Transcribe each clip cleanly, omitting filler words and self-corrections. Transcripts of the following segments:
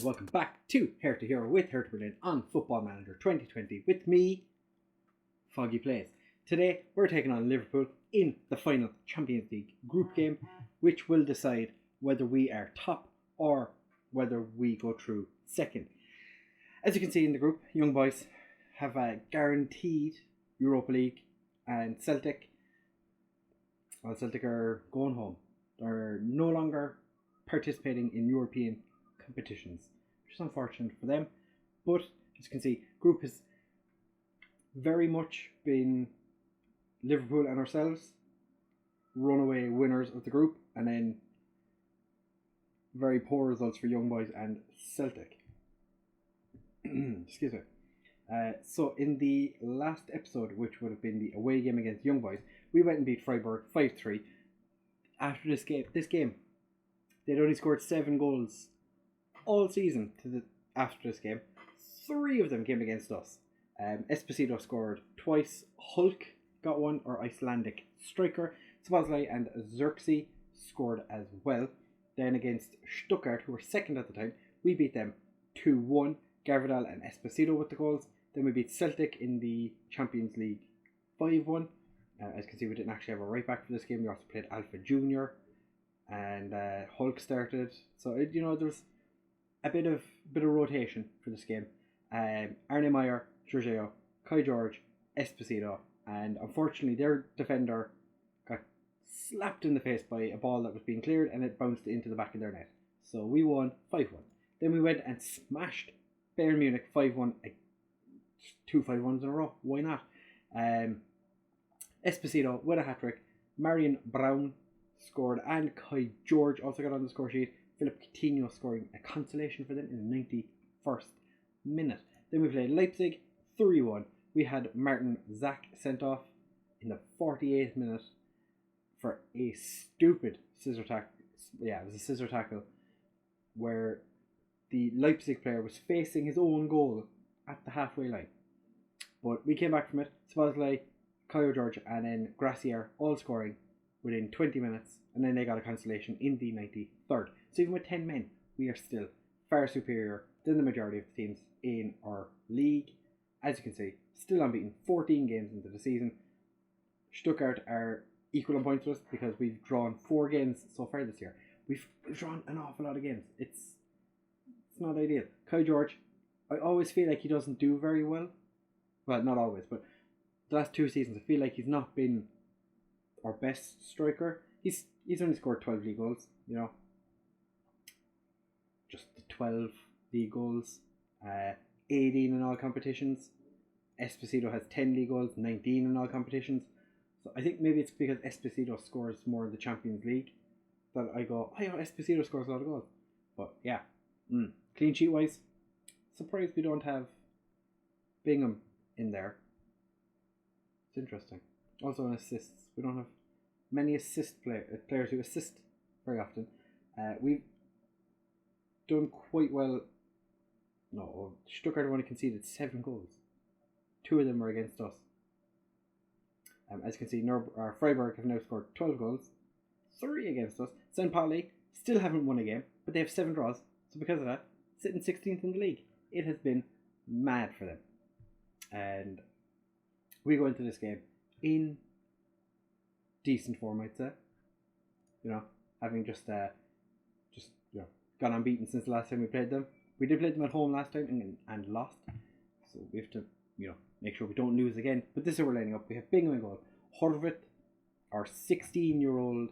guys, welcome back to Hertha here with Hertha Berlin on Football Manager 2020 with me, Foggy Plays. Today we're taking on Liverpool in the final Champions League group game, which will decide whether we are top or whether we go through second. As you can see in the group, Young Boys have a guaranteed Europa League, and Celtic are going home. They're no longer participating in European competitions, which is unfortunate for them. But as you can see, group has very much been Liverpool and ourselves, runaway winners of the group, and then very poor results for Young Boys and Celtic. Excuse me. So in the last episode, which would have been the away game against Young Boys, we went and beat Freiburg 5-3. After this game, they'd only scored 7 goals all season after this game. 3 of them came against us. Esposito scored twice. Hulk got one, or Icelandic striker. Lvly and Xerxes scored as well. Then against Stuttgart, who were second at the time, we beat them 2-1. Garvidal and Esposito with the goals. Then we beat Celtic in the Champions League 5-1. As you can see, we didn't actually have a right back for this game. We also played Alpha Junior, and Hulk started. So there was a bit of rotation for this game. Arne Meyer, Jorginho, Kai George, Esposito, and unfortunately their defender got slapped in the face by a ball that was being cleared, and it bounced into the back of their net. So we won 5-1. Then we went and smashed Bayern Munich 5-1. 2 5-1s in a row. Why not? Esposito with a hat-trick. Marion Brown scored, and Kai George also got on the score sheet. Philip Coutinho scoring a consolation for them in the 91st minute. Then we played Leipzig 3-1. We had Martin Zak sent off in the 48th minute for a stupid scissor tackle. Yeah, it was a scissor tackle where the Leipzig player was facing his own goal at the halfway line. But we came back from it. Lvly, Kai George, and then Gracier all scoring within 20 minutes, and then they got a consolation in the 93rd. So even with 10 men, we are still far superior than the majority of the teams in our league. As you can see, still unbeaten, 14 games into the season. Stuttgart are equal in points to us because we've drawn 4 games so far this year. We've drawn an awful lot of games. It's not ideal. Kai George, I always feel like he doesn't do very well. Well, not always, but the last 2 seasons, I feel like he's not been our best striker. He's only scored 12 league goals, just the 12 league goals, 18 in all competitions. Esposito has 10 league goals, 19 in all competitions. So I think maybe it's because Esposito scores more in the Champions League that I go, oh yeah, Esposito scores a lot of goals. But yeah, clean sheet wise, surprised we don't have Bingham in there. It's interesting. Also in assists, we don't have many players who assist very often. We've done quite well. No, Stuttgart only conceded 7 goals. 2 of them were against us. As you can see, Freiburg have now scored 12 goals, 3 against us. St. Pauli still haven't won a game, but they have 7 draws. So because of that, sitting 16th in the league. It has been mad for them. And we go into this game in decent form, I'd say. Having just gone unbeaten since the last time we played them. We did play them at home last time and lost. So we have to, make sure we don't lose again. But this is how we're lining up. We have Bingham in goal. Horvat, our 16-year-old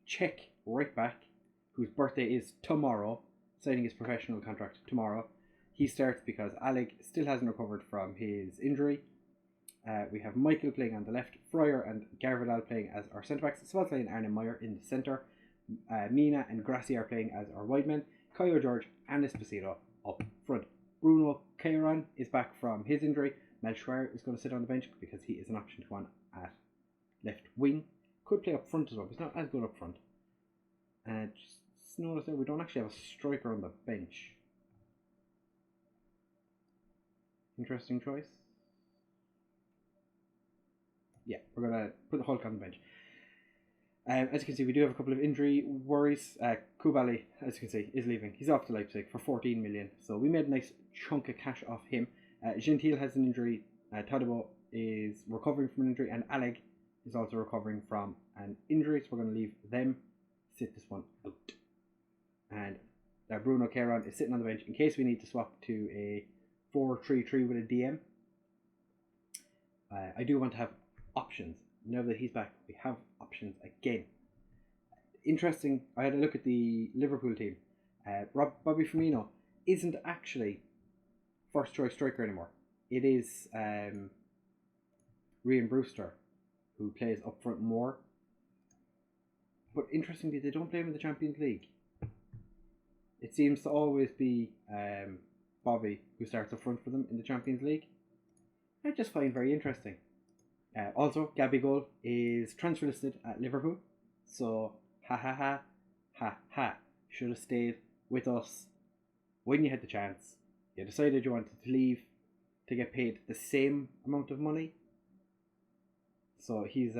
Czech right back, whose birthday is tomorrow, signing his professional contract tomorrow. He starts because Alec still hasn't recovered from his injury. We have Michael playing on the left, Fryer and Garvidal playing as our centre-backs, Lvly and Arne Meyer in the centre, Mina and Gracier are playing as our wide men, Kai George and Esposito up front. Bruno Kairan is back from his injury. Mel Schreier is going to sit on the bench because he is an option to go on at left wing. Could play up front as well, but he's not as good up front. Just notice there we don't actually have a striker on the bench. Interesting choice. Yeah, we're going to put the Hulk on the bench. As you can see, we do have a couple of injury worries. Kubali, as you can see, is leaving. He's off to Leipzig for 14 million. So we made a nice chunk of cash off him. Gentile has an injury. Tadabo is recovering from an injury. And Alleg is also recovering from an injury. So we're going to leave them. Sit this one out. And Bruno Queiroz is sitting on the bench in case we need to swap to a 4-3-3 with a DM. I do want to have options. Now that he's back, we have options again. Interesting, I had a look at the Liverpool team. Bobby Firmino isn't actually first choice striker anymore. It is Ryan Brewster, who plays up front more. But interestingly, they don't play him in the Champions League. It seems to always be Bobby who starts up front for them in the Champions League. I just find very interesting. Also, Gabigol is transfer listed at Liverpool. So, ha. Should have stayed with us when you had the chance. You decided you wanted to leave to get paid the same amount of money. So, he's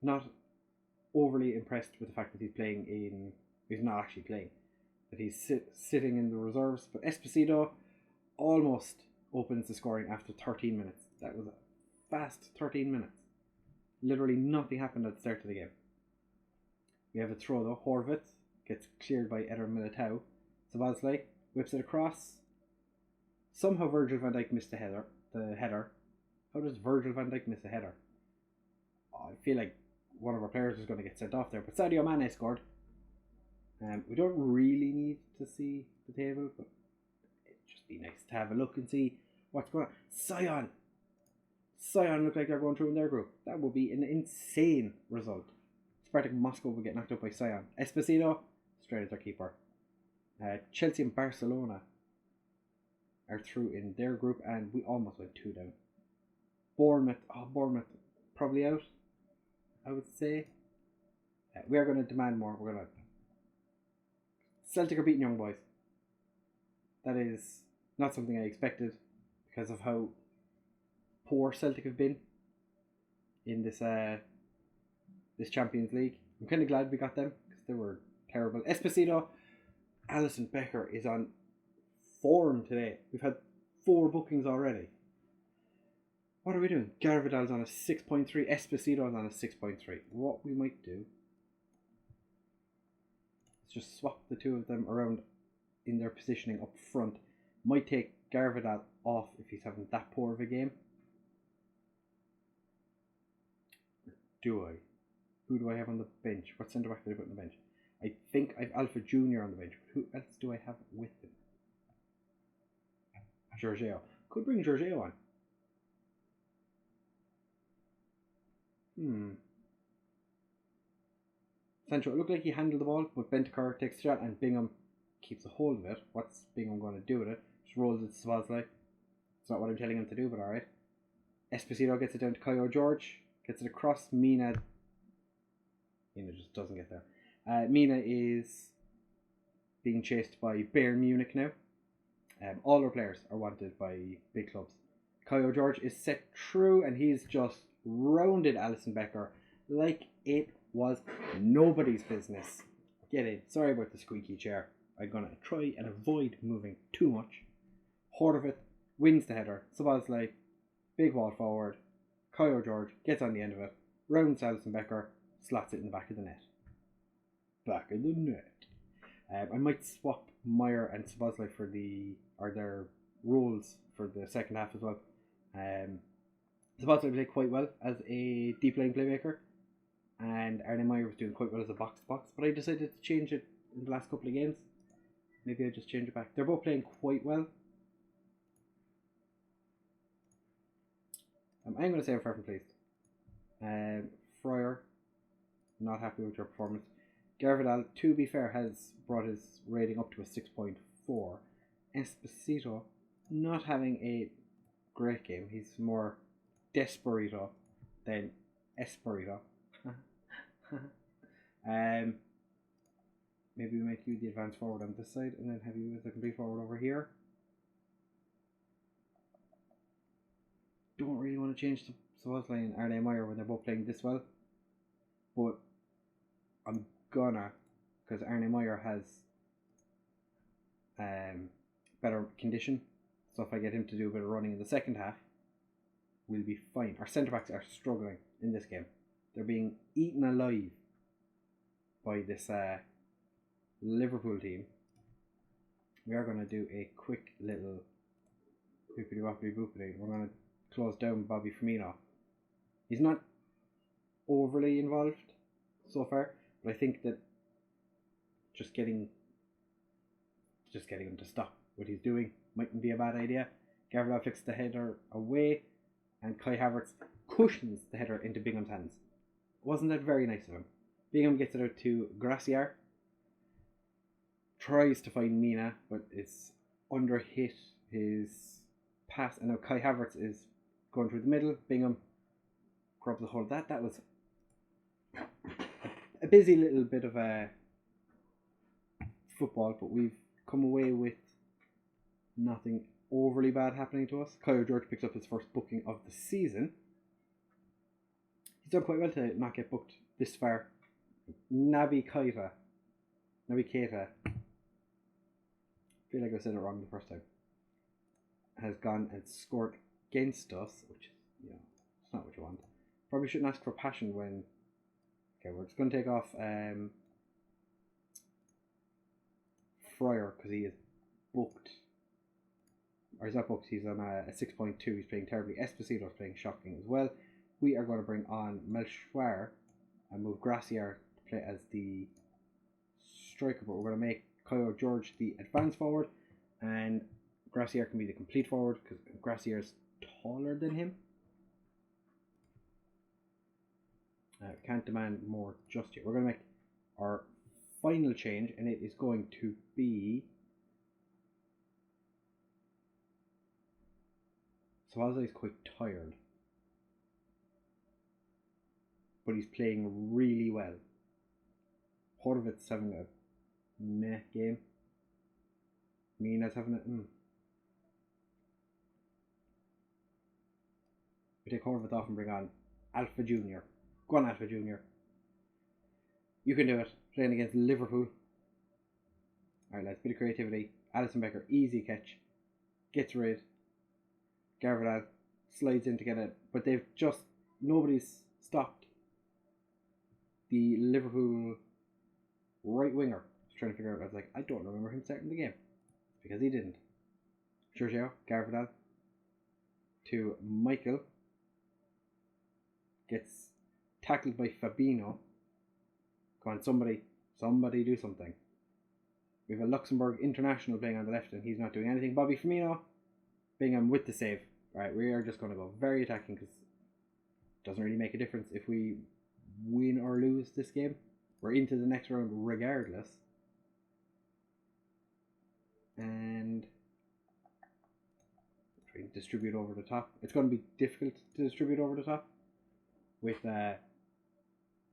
not overly impressed with the fact that he's playing in... He's not actually playing. That he's sitting in the reserves. But Esposito almost opens the scoring after 13 minutes. That was a fast 13 minutes. Literally nothing happened at the start of the game. We have a throw though. Horvath gets cleared by Eder Militao. Lvly whips it across. Somehow Virgil van Dijk missed the header. How does Virgil van Dijk miss a header? I feel like one of our players is going to get sent off there. But Sadio Mane scored. We don't really need to see the table, but it'd just be nice to have a look and see what's going on. Sion look like they're going through in their group. That would be an insane result. Spartak Moscow will get knocked out by Sion. Esposito, straight as their keeper. Chelsea and Barcelona are through in their group, and we almost went 2 down. Bournemouth probably out, I would say. We are going to demand more. We're going to... Celtic are beating Young Boys. That is not something I expected because of how poor Celtic have been in this this Champions League. I'm kind of glad we got them because they were terrible. Esposito, Alisson Becker is on form today. We've had 4 bookings already. What are we doing? Garvidal's on a 6.3. Esposito's on a 6.3. What we might do, let's just swap the two of them around in their positioning up front. Might take Garvidal off if he's having that poor of a game. Do I? Who do I have on the bench? What centre back did I put on the bench? I think I have Alpha Jr. on the bench. But who else do I have with him? Jorginho. Could bring Jorginho on. Sancho, it looked like he handled the ball, but Bentancur takes a shot and Bingham keeps a hold of it. What's Bingham going to do with it? Just rolls it to Lvly. It's not what I'm telling him to do, but alright. Esposito gets it down to Caio George. Gets it across. Mina just doesn't get there. Mina is being chased by Bayern Munich now. All our players are wanted by big clubs. Caio George is set through and he's just rounded Alisson Becker like it was nobody's business. Get in. Sorry about the squeaky chair. I'm going to try and avoid moving too much. Horvath wins the header. Lvly, big ball forward. Caio George gets on the end of it. Rounds Alisson Becker. Slots it in the back of the net. Back of the net. I might swap Meyer and Lvly for their roles for the second half as well. Lvly played quite well as a deep line playmaker, and Arne Meyer was doing quite well as a box to box. But I decided to change it in the last couple of games. Maybe I just change it back. They're both playing quite well. I'm going to say I'm fair and pleased. Fryer, not happy with your performance. Garvidal, to be fair, has brought his rating up to a 6.4. Esposito, not having a great game. He's more Desperito than Esperito. Maybe we make you the advance forward on this side and then have you as the complete forward over here. Don't really want to change to Lvly and Arne Meyer when they're both playing this well. but I'm gonna, because Arne Meyer has better condition, so if I get him to do a bit of running in the second half, we'll be fine. Our centre backs are struggling in this game. They're being eaten alive by this Liverpool team. We are going to do a quick little boopity woppity boopity. We're going to close down Bobby Firmino. He's not overly involved so far, but I think that just getting him to stop what he's doing mightn't be a bad idea. Gabriel flicks the header away, and Kai Havertz cushions the header into Bingham's hands. Wasn't that very nice of him? Bingham gets it out to Graciar. Tries to find Mina, but it's under hit his pass, and now Kai Havertz is going through the middle. Bingham grabs a hold of that. That was a busy little bit of football, but we've come away with nothing overly bad happening to us. Kyle George picks up his first booking of the season. He's done quite well to not get booked this far. Naby Keita, I feel like I said it wrong the first time, has gone and scored against us, which, it's not what you want. Probably shouldn't ask for passion when... Okay, we're just going to take off Fryer, because he is booked. Or he's not booked, he's on a 6.2, he's playing terribly. Esposito's playing shocking as well. We are going to bring on Melchior and move Graciar to play as the striker, but we're going to make Kyle George the advanced forward, and Graciar can be the complete forward because Graciar is taller than him. Can't demand more just yet. We're going to make our final change, and it is going to be Swaza is quite tired, but he's playing really well. Horvit's having a meh game. Mina's having a We take Horvath off and bring on Alpha Junior. Go on, Alpha Junior. You can do it. Playing against Liverpool. Alright, lads, bit of creativity. Alisson Becker, easy catch. Gets rid. Garvadal slides in to get it, but they've just... Nobody's stopped the Liverpool right winger. I was trying to figure out, I was like, I don't remember him starting the game. Because he didn't. Giorgio, Garvadal to Michael. Gets tackled by Fabinho. Come on, somebody do something. We have a Luxembourg international playing on the left, and he's not doing anything. Bobby Firmino, Bingham with the save. Alright, we are just going to go very attacking because it doesn't really make a difference if we win or lose this game. We're into the next round regardless. And try and distribute over the top. It's going to be difficult to distribute over the top with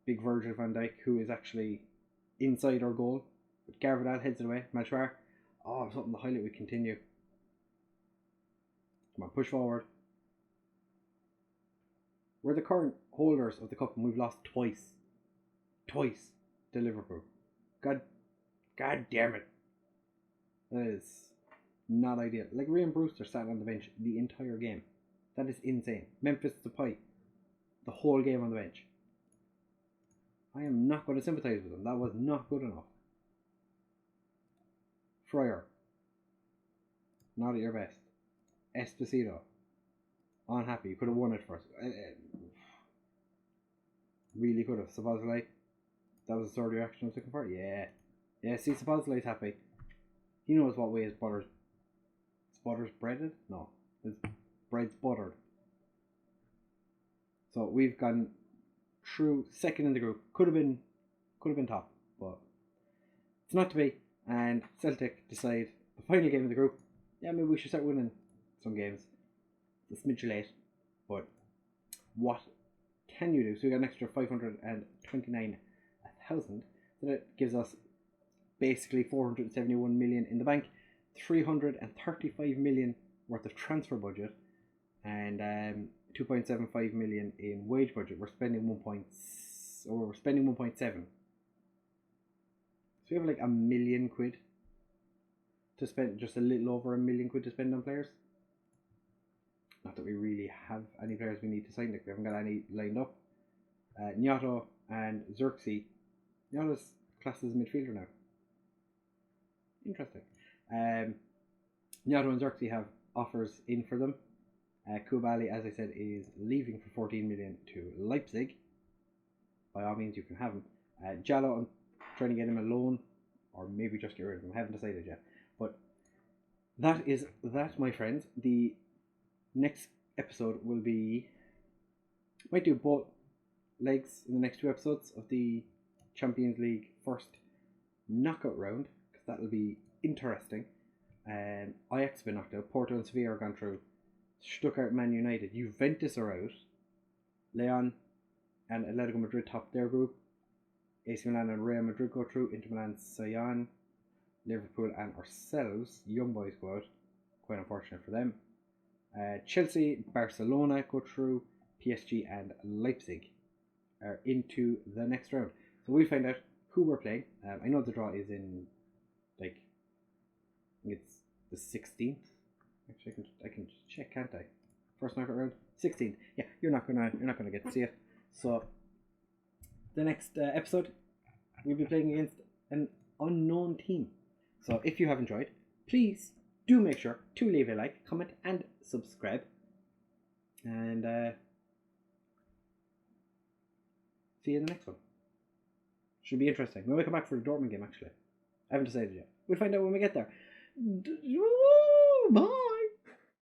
big Virgil van Dijk, who is actually inside our goal. But Garvadal heads it away. Melchior. Oh, something to highlight. We continue. Come on, push forward. We're the current holders of the cup, and we've lost twice. Twice to Liverpool. God damn it. That is not ideal. Like, Ryan Brewster sat on the bench the entire game. That is insane. Memphis Depay, the whole game on the bench. I am not going to sympathise with him. That was not good enough. Fryer, not at your best. Esposito, unhappy. You could have won it for us. Really could have. Szoboszlai, that was the sort of reaction I was looking for. Yeah, see, Szoboszlai's happy. He knows what way his butter's breaded? No, his bread's buttered. So we've gone through second in the group. Could have been top, but it's not to be. And Celtic decide the final game of the group. Yeah, maybe we should start winning some games. It's a smidge late, but what can you do? So we got an extra 529,000. So that gives us basically 471 million in the bank, 335 million worth of transfer budget, and 2.75 million in wage budget. We're spending or we're spending 1.7. So we have like £1 million to spend, just a little over £1 million to spend on players. Not that we really have any players we need to sign, like we haven't got any lined up. Nyato and Xerxes. Nyato's classed as a midfielder now. Interesting. Nyato and Xerxes have offers in for them. Kubali, as I said, is leaving for 14 million to Leipzig. By all means, you can have him. Jallo, I'm trying to get him a loan, or maybe just get rid of him. I haven't decided yet. But that is that, my friends. The next episode will be... might do both legs in the next 2 episodes of the Champions League first knockout round, because that will be interesting. Ajax have been knocked out. Porto and Sevilla are gone through. Stuttgart, Man United, Juventus are out. Leon and Atletico Madrid top their group. AC Milan and Real Madrid go through. Inter Milan, Sion, Liverpool and ourselves, young boys, go out. Quite unfortunate for them. Chelsea, Barcelona go through. PSG and Leipzig are into the next round. So we'll find out who we're playing. I know the draw is in, like, I think it's the 16th. Actually, I can just check, can't I? First knockout round, 16th. Yeah, you're not gonna get to see it. So the next episode, we'll be playing against an unknown team. So if you have enjoyed, please do make sure to leave a like, comment, and subscribe. And see you in the next one. Should be interesting. When we come back for the Dortmund game, actually, I haven't decided yet. We'll find out when we get there. Bye.